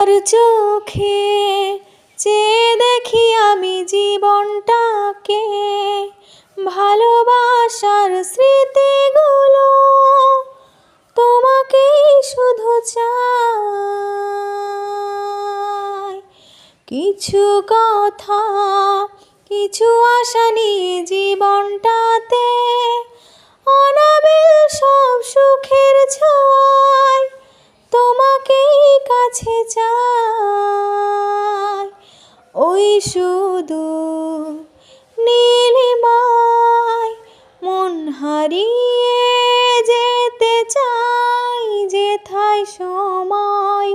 আর চোখে চেয়ে দেখি আমি জীবনটাকে, ভালোবাসার স্মৃতিগুলো তোমাকেই শুধু চাই। কিছু কথা, কিছু আশা নিয়ে জীবনটাতে, অনাবিল সব সুখের ছয় তোমাকেই কাছে চাই। ওই শুধু নীলিমায় মন হারিয়ে যেতে চাই, যেথায় সময়